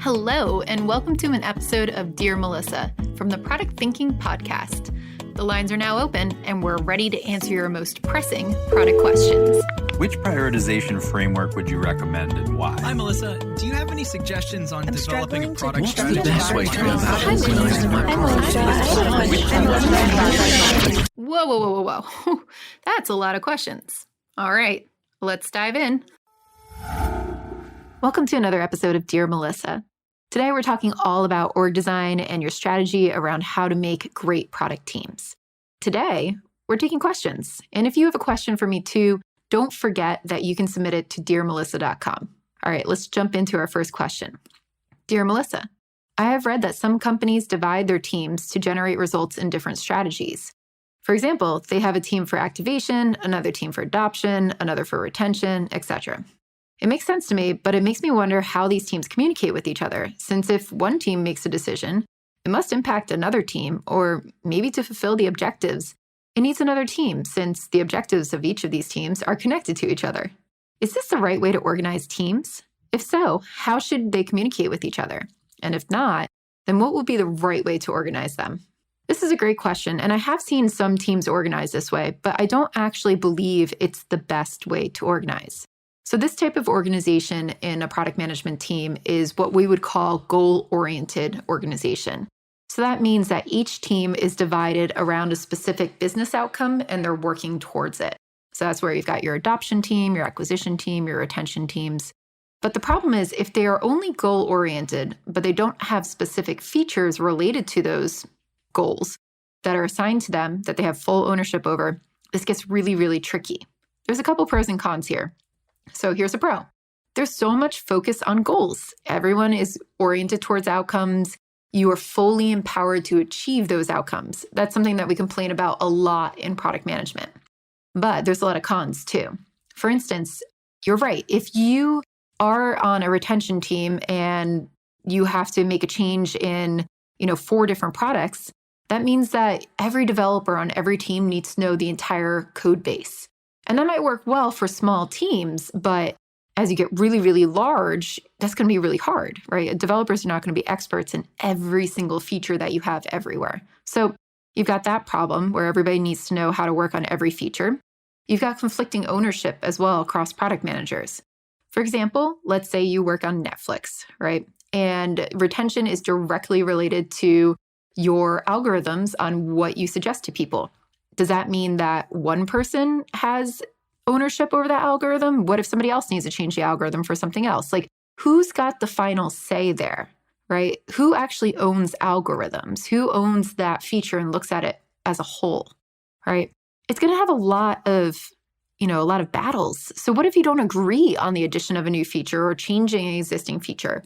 Hello, and welcome to an episode of Dear Melissa from the Product Thinking Podcast. The lines are now open, and we're ready to answer your most pressing product questions. Which prioritization framework would you recommend and why? Hi, Melissa. Do you have any suggestions on developing a product What's strategy? the best way to go about Whoa. That's a lot of questions. All right, let's dive in. Welcome to another episode of Dear Melissa. Today, we're talking all about org design and your strategy around how to make great product teams. Today, we're taking questions. And if you have a question for me too, don't forget that you can submit it to dearmelissa.com. All right, let's jump into our first question. Dear Melissa, I have read that some companies divide their teams to generate results in different strategies. For example, they have a team for activation, another team for adoption, another for retention, etc. It makes sense to me, but it makes me wonder how these teams communicate with each other, since if one team makes a decision, it must impact another team, or maybe to fulfill the objectives, it needs another team, since the objectives of each of these teams are connected to each other. Is this the right way to organize teams? If so, how should they communicate with each other? And if not, then what would be the right way to organize them? This is a great question, and I have seen some teams organize this way, but I don't actually believe it's the best way to organize. So this type of organization in a product management team is what we would call goal-oriented organization. So that means that each team is divided around a specific business outcome and they're working towards it. So that's where you've got your adoption team, your acquisition team, your retention teams. But the problem is if they are only goal-oriented, but they don't have specific features related to those goals that are assigned to them, that they have full ownership over, this gets really, really tricky. There's a couple pros and cons here. So here's a pro. There's so much focus on goals. Everyone is oriented towards outcomes. You are fully empowered to achieve those outcomes. That's something that we complain about a lot in product management. But there's a lot of cons too. For instance, you're right. If you are on a retention team and you have to make a change in, 4 different products, that means that every developer on every team needs to know the entire code base. And that might work well for small teams, but as you get really, really large, that's going to be really hard, right? Developers are not going to be experts in every single feature that you have everywhere. So you've got that problem where everybody needs to know how to work on every feature. You've got conflicting ownership as well across product managers. For example, let's say you work on Netflix, right? And retention is directly related to your algorithms on what you suggest to people. Does that mean that one person has ownership over that algorithm? What if somebody else needs to change the algorithm for something else? Like, who's got the final say there, right? Who actually owns algorithms? Who owns that feature and looks at it as a whole, right? It's going to have a lot of battles. So what if you don't agree on the addition of a new feature or changing an existing feature?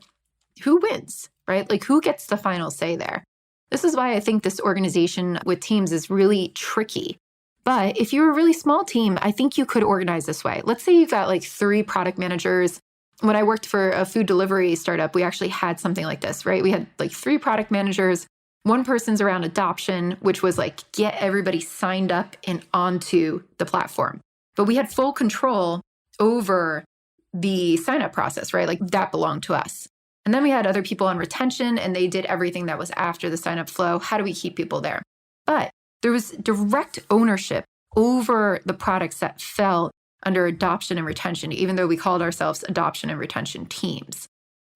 Who wins, right? Like, who gets the final say there? This is why I think this organization with teams is really tricky. But if you're a really small team, I think you could organize this way. Let's say you've got 3 product managers. When I worked for a food delivery startup, we actually had something like this, right? We had 3 product managers. One person's around adoption, which was get everybody signed up and onto the platform. But we had full control over the sign-up process, right? That belonged to us. And then we had other people on retention, and they did everything that was after the sign-up flow. How do we keep people there? But there was direct ownership over the products that fell under adoption and retention, even though we called ourselves adoption and retention teams.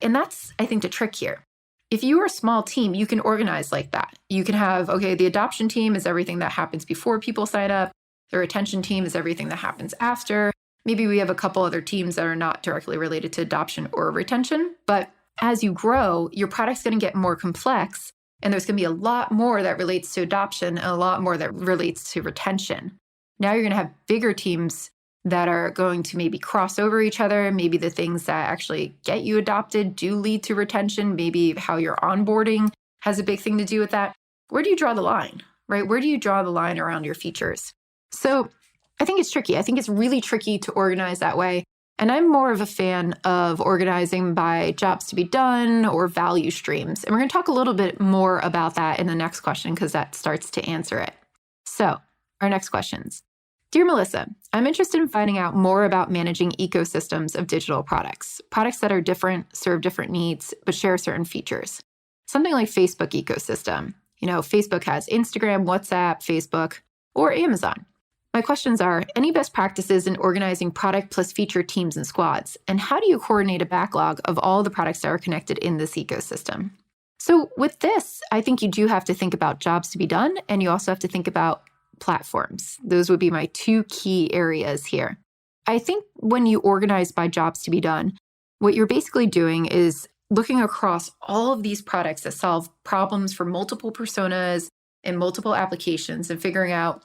And that's, I think, the trick here. If you are a small team, you can organize like that. You can have, the adoption team is everything that happens before people sign up. The retention team is everything that happens after. Maybe we have a couple other teams that are not directly related to adoption or retention, but as you grow, your product's going to get more complex, and there's going to be a lot more that relates to adoption and a lot more that relates to retention. Now you're going to have bigger teams that are going to maybe cross over each other. Maybe the things that actually get you adopted do lead to retention. Maybe how you're onboarding has a big thing to do with that. Where do you draw the line, right? Where do you draw the line around your features? So I think it's tricky. I think it's really tricky to organize that way. And I'm more of a fan of organizing by jobs to be done or value streams. And we're going to talk a little bit more about that in the next question because that starts to answer it. So our next questions. Dear Melissa, I'm interested in finding out more about managing ecosystems of digital products that are different, serve different needs, but share certain features. Something like Facebook ecosystem. Facebook has Instagram, WhatsApp, Facebook, or Amazon. My questions are, any best practices in organizing product plus feature teams and squads? And how do you coordinate a backlog of all the products that are connected in this ecosystem? So with this, I think you do have to think about jobs to be done, and you also have to think about platforms. Those would be my two key areas here. I think when you organize by jobs to be done, what you're basically doing is looking across all of these products that solve problems for multiple personas and multiple applications and figuring out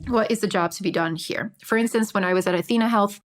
what is the job to be done here. For instance, when I was at Athena Health,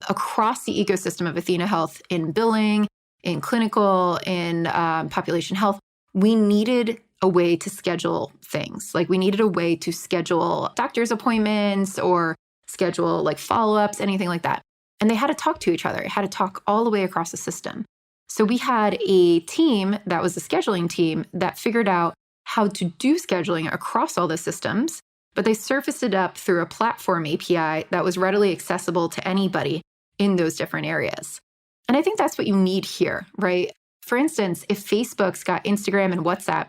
across the ecosystem of Athena Health in billing, in clinical, in population health, we needed a way to schedule things. Like we needed a way to schedule doctor's appointments or schedule like follow-ups, anything like that. And they had to talk to each other. It had to talk all the way across the system. So we had a team that was a scheduling team that figured out how to do scheduling across all the systems, but they surfaced it up through a platform API that was readily accessible to anybody in those different areas. And I think that's what you need here, right? For instance, if Facebook's got Instagram and WhatsApp,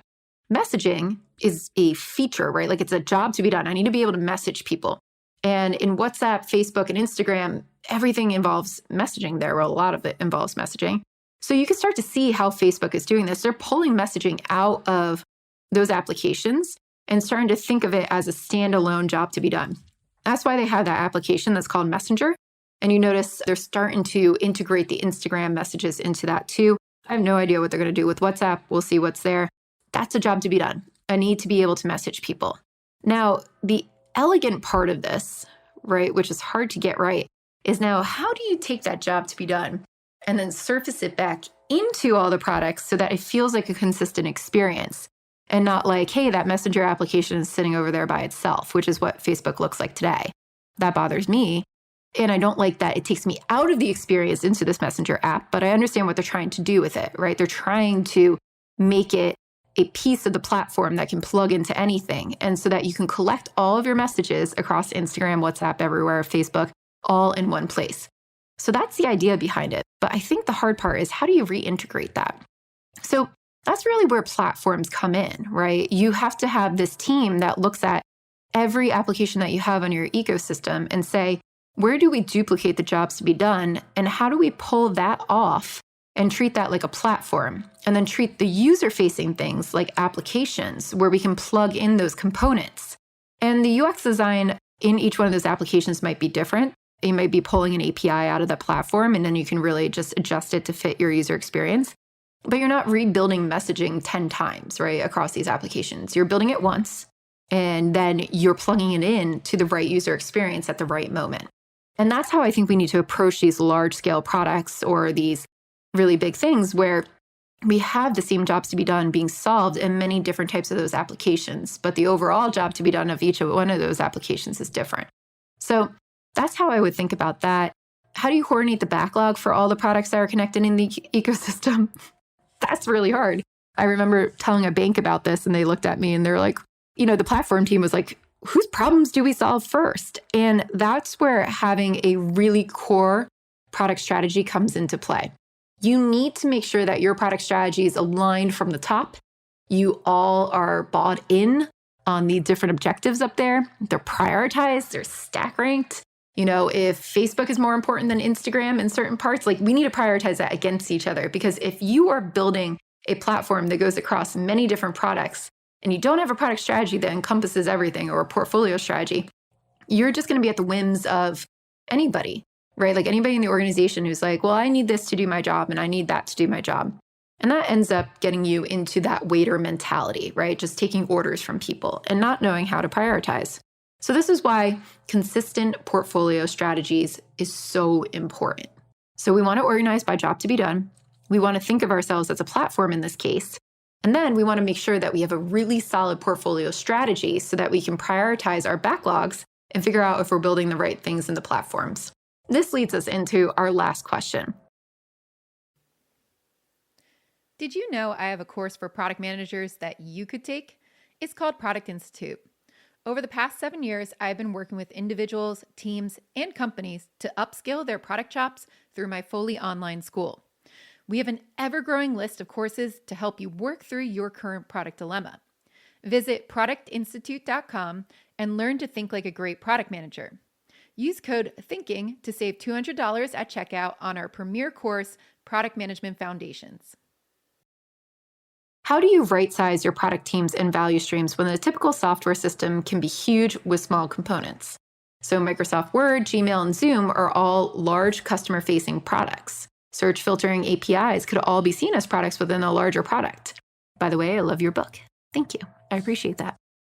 messaging is a feature, right? Like it's a job to be done. I need to be able to message people. And in WhatsApp, Facebook, and Instagram, everything involves messaging there, or a lot of it involves messaging. So you can start to see how Facebook is doing this. They're pulling messaging out of those applications and starting to think of it as a standalone job to be done. That's why they have that application that's called Messenger. And you notice they're starting to integrate the Instagram messages into that too. I have no idea what they're going to do with WhatsApp. We'll see what's there. That's a job to be done. I need to be able to message people. Now, the elegant part of this, right, which is hard to get right, is now how do you take that job to be done and then surface it back into all the products so that it feels like a consistent experience and not like, hey, that Messenger application is sitting over there by itself, which is what Facebook looks like today. That bothers me. And I don't like that it takes me out of the experience into this Messenger app, but I understand what they're trying to do with it, right? They're trying to make it a piece of the platform that can plug into anything. And so that you can collect all of your messages across Instagram, WhatsApp, everywhere, Facebook, all in one place. So that's the idea behind it. But I think the hard part is how do you reintegrate that? So that's really where platforms come in, right? You have to have this team that looks at every application that you have on your ecosystem and say, where do we duplicate the jobs to be done? And how do we pull that off and treat that like a platform? And then treat the user-facing things like applications where we can plug in those components. And the UX design in each one of those applications might be different. You might be pulling an API out of the platform, and then you can really just adjust it to fit your user experience. But you're not rebuilding messaging 10 times, right, across these applications. You're building it once, and then you're plugging it in to the right user experience at the right moment. And that's how I think we need to approach these large-scale products or these really big things where we have the same jobs to be done being solved in many different types of those applications, but the overall job to be done of each of one of those applications is different. So that's how I would think about that. How do you coordinate the backlog for all the products that are connected in the ecosystem? That's really hard. I remember telling a bank about this and they looked at me and they're like, the platform team was like, whose problems do we solve first? And that's where having a really core product strategy comes into play. You need to make sure that your product strategy is aligned from the top. You all are bought in on the different objectives up there. They're prioritized, they're stack ranked. If Facebook is more important than Instagram in certain parts, like we need to prioritize that against each other. Because if you are building a platform that goes across many different products and you don't have a product strategy that encompasses everything or a portfolio strategy, you're just going to be at the whims of anybody, right? Like anybody in the organization who's like, well, I need this to do my job and I need that to do my job. And that ends up getting you into that waiter mentality, right? Just taking orders from people and not knowing how to prioritize. So this is why consistent portfolio strategies is so important. So we want to organize by job to be done. We want to think of ourselves as a platform in this case. And then we want to make sure that we have a really solid portfolio strategy so that we can prioritize our backlogs and figure out if we're building the right things in the platforms. This leads us into our last question. Did you know I have a course for product managers that you could take? It's called Product Institute. Over the past 7 years, I've been working with individuals, teams, and companies to upskill their product chops through my fully online school. We have an ever-growing list of courses to help you work through your current product dilemma. Visit productinstitute.com and learn to think like a great product manager. Use code THINKING to save $200 at checkout on our premier course, Product Management Foundations. How do you right-size your product teams and value streams when the typical software system can be huge with small components? So Microsoft Word, Gmail, and Zoom are all large customer-facing products. Search filtering APIs could all be seen as products within a larger product. By the way, I love your book. Thank you. I appreciate that.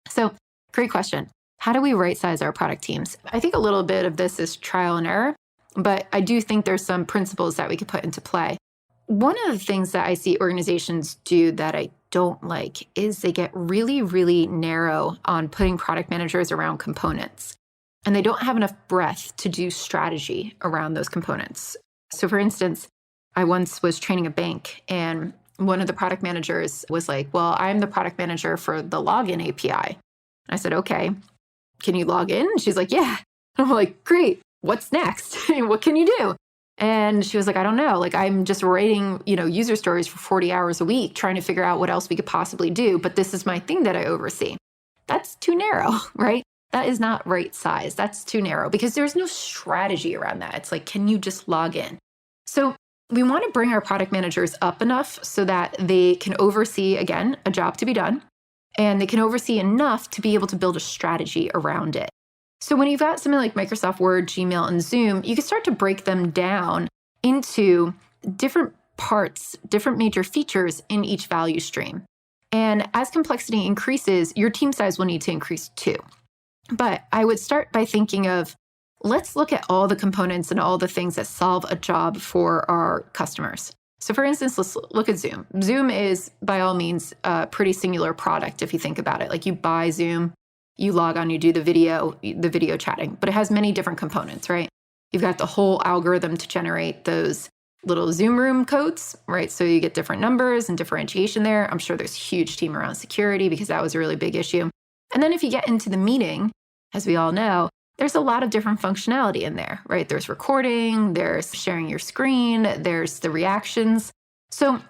So, great question. How do we right-size our product teams? I think a little bit of this is trial and error, but I do think there's some principles that we could put into play. One of the things that I see organizations do that I don't like is they get really, really narrow on putting product managers around components. And they don't have enough breadth to do strategy around those components. So for instance, I once was training a bank and one of the product managers was like, well, I'm the product manager for the login API. I said, okay, can you log in? And she's like, yeah. I'm like, great. What's next? What can you do? And she was like, I don't know. Like, I'm just writing, user stories for 40 hours a week, trying to figure out what else we could possibly do. But this is my thing that I oversee. That's too narrow, right? That is not right size. That's too narrow because there's no strategy around that. It's like, can you just log in? So we want to bring our product managers up enough so that they can oversee, again, a job to be done, and they can oversee enough to be able to build a strategy around it. So when you've got something like Microsoft Word, Gmail, and Zoom, you can start to break them down into different parts, different major features in each value stream. And as complexity increases, your team size will need to increase too. But I would start by thinking of, let's look at all the components and all the things that solve a job for our customers. So for instance, let's look at Zoom. Zoom is by all means a pretty singular product if you think about it. Like you buy Zoom, you log on, you do the video chatting, but it has many different components, right? You've got the whole algorithm to generate those little Zoom room codes, right? So you get different numbers and differentiation there. I'm sure there's a huge team around security because that was a really big issue. And then if you get into the meeting, as we all know, there's a lot of different functionality in there, right? There's recording, there's sharing your screen, there's the reactions. So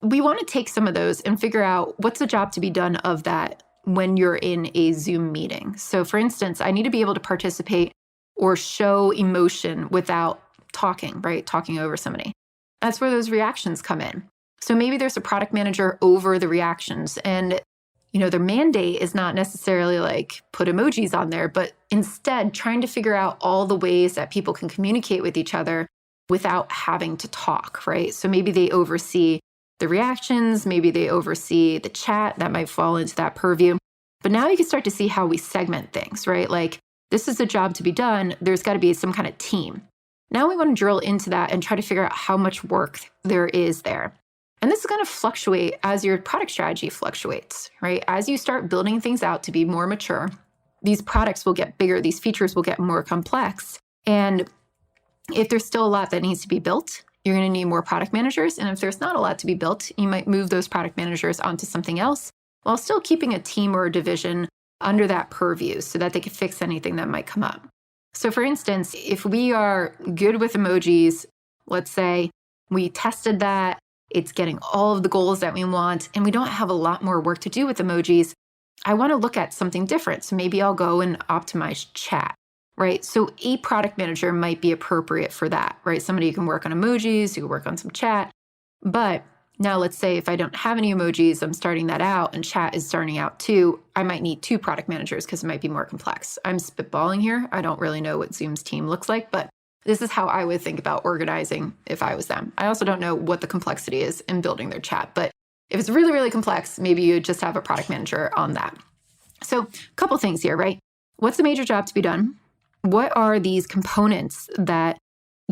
we want to take some of those and figure out what's the job to be done of that when you're in a Zoom meeting. So for instance, I need to be able to participate or show emotion without talking, right? Talking over somebody. That's where those reactions come in. So maybe there's a product manager over the reactions and their mandate is not necessarily like put emojis on there, but instead trying to figure out all the ways that people can communicate with each other without having to talk, right? So maybe they oversee the reactions, maybe they oversee the chat, that might fall into that purview. But now you can start to see how we segment things, right? Like this is a job to be done. There's got to be some kind of team. Now we want to drill into that and try to figure out how much work there is there. And this is going to fluctuate as your product strategy fluctuates, right? As you start building things out to be more mature, these products will get bigger, these features will get more complex. And if there's still a lot that needs to be built, you're going to need more product managers. And if there's not a lot to be built, you might move those product managers onto something else while still keeping a team or a division under that purview so that they can fix anything that might come up. So for instance, if we are good with emojis, let's say we tested that, it's getting all of the goals that we want, and we don't have a lot more work to do with emojis, I want to look at something different. So maybe I'll go and optimize chat, right? So a product manager might be appropriate for that, right? Somebody who can work on emojis, who can work on some chat. But now let's say if I don't have any emojis, I'm starting that out and chat is starting out too, I might need 2 product managers because it might be more complex. I'm spitballing here. I don't really know what Zoom's team looks like, but this is how I would think about organizing if I was them. I also don't know what the complexity is in building their chat, but if it's really, really complex, maybe you just have a product manager on that. So a couple things here, right? What's the major job to be done? What are these components that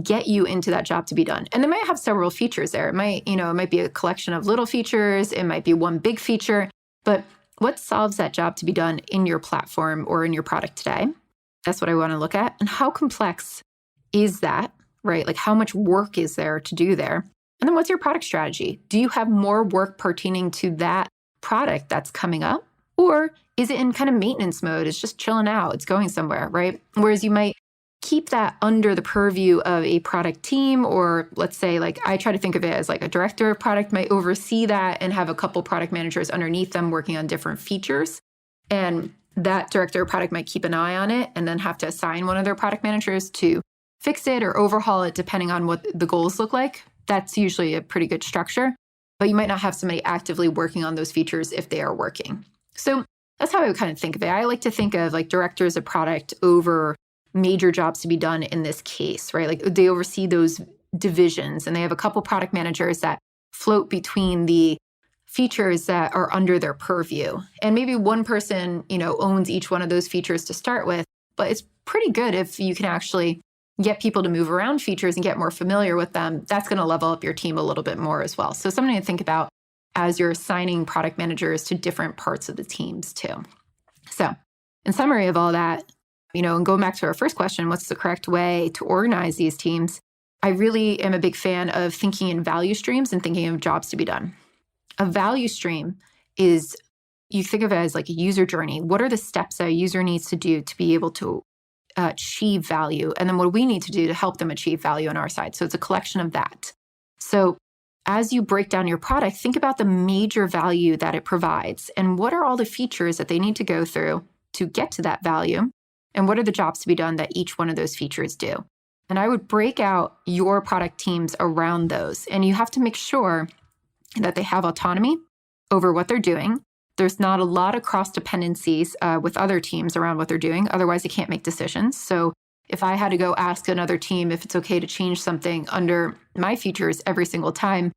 get you into that job to be done? And they might have several features there. It might be a collection of little features. It might be one big feature, but what solves that job to be done in your platform or in your product today? That's what I want to look at. And how complex is that, right? Like how much work is there to do there? And then what's your product strategy? Do you have more work pertaining to that product that's coming up? Or is it in kind of maintenance mode? It's just chilling out. It's going somewhere, right? Whereas you might keep that under the purview of a product team, or let's say, like, I try to think of it as like a director of product might oversee that and have a couple product managers underneath them working on different features. And that director of product might keep an eye on it and then have to assign one of their product managers to fix it or overhaul it depending on what the goals look like. That's usually a pretty good structure, but you might not have somebody actively working on those features if they are working. So that's how I would kind of think of it. I like to think of like directors of product over major jobs to be done in this case, right? Like they oversee those divisions and they have a couple product managers that float between the features that are under their purview. And maybe one person, owns each one of those features to start with, but it's pretty good if you can actually get people to move around features and get more familiar with them. That's going to level up your team a little bit more as well. So something to think about as you're assigning product managers to different parts of the teams too. So in summary of all that, and going back to our first question, what's the correct way to organize these teams? I really am a big fan of thinking in value streams and thinking of jobs to be done. A value stream is, you think of it as like a user journey. What are the steps that a user needs to do to be able to achieve value? And then what do we need to do to help them achieve value on our side? So it's a collection of that. So as you break down your product, think about the major value that it provides and what are all the features that they need to go through to get to that value, and what are the jobs to be done that each one of those features do. And I would break out your product teams around those. And you have to make sure that they have autonomy over what they're doing. There's not a lot of cross dependencies with other teams around what they're doing. Otherwise, they can't make decisions. So if I had to go ask another team if it's okay to change something under my features every single time,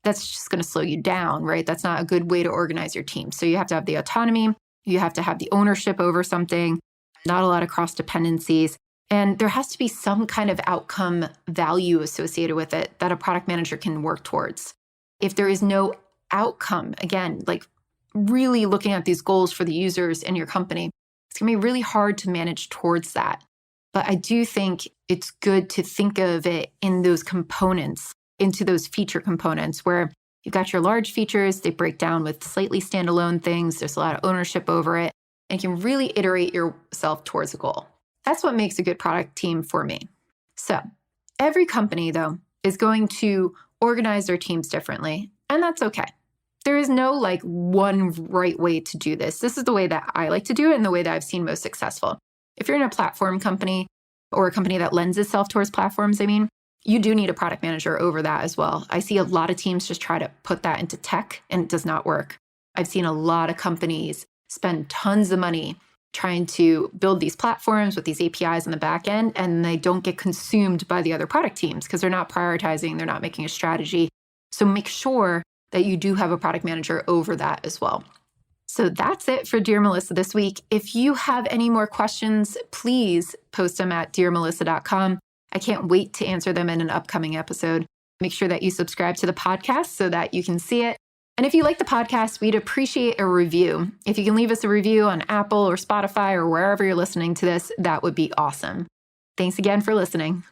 that's just going to slow you down, right? That's not a good way to organize your team. So you have to have the autonomy. You have to have the ownership over something, not a lot of cross dependencies. And there has to be some kind of outcome value associated with it that a product manager can work towards. If there is no outcome, again, like really looking at these goals for the users in your company, it's going to be really hard to manage towards that. But I do think it's good to think of it in those components, into those feature components where you've got your large features, they break down with slightly standalone things, there's a lot of ownership over it, and you can really iterate yourself towards a goal. That's what makes a good product team for me. So every company, though, is going to organize their teams differently, and that's okay. There is no like one right way to do this. This is the way that I like to do it and the way that I've seen most successful. If you're in a platform company or a company that lends itself towards platforms, you do need a product manager over that as well. I see a lot of teams just try to put that into tech and it does not work. I've seen a lot of companies spend tons of money trying to build these platforms with these APIs in the back end, and they don't get consumed by the other product teams because they're not prioritizing, they're not making a strategy. So make sure that you do have a product manager over that as well. So that's it for Dear Melissa this week. If you have any more questions, please post them at dearmelissa.com. I can't wait to answer them in an upcoming episode. Make sure that you subscribe to the podcast so that you can see it. And if you like the podcast, we'd appreciate a review. If you can leave us a review on Apple or Spotify or wherever you're listening to this, that would be awesome. Thanks again for listening.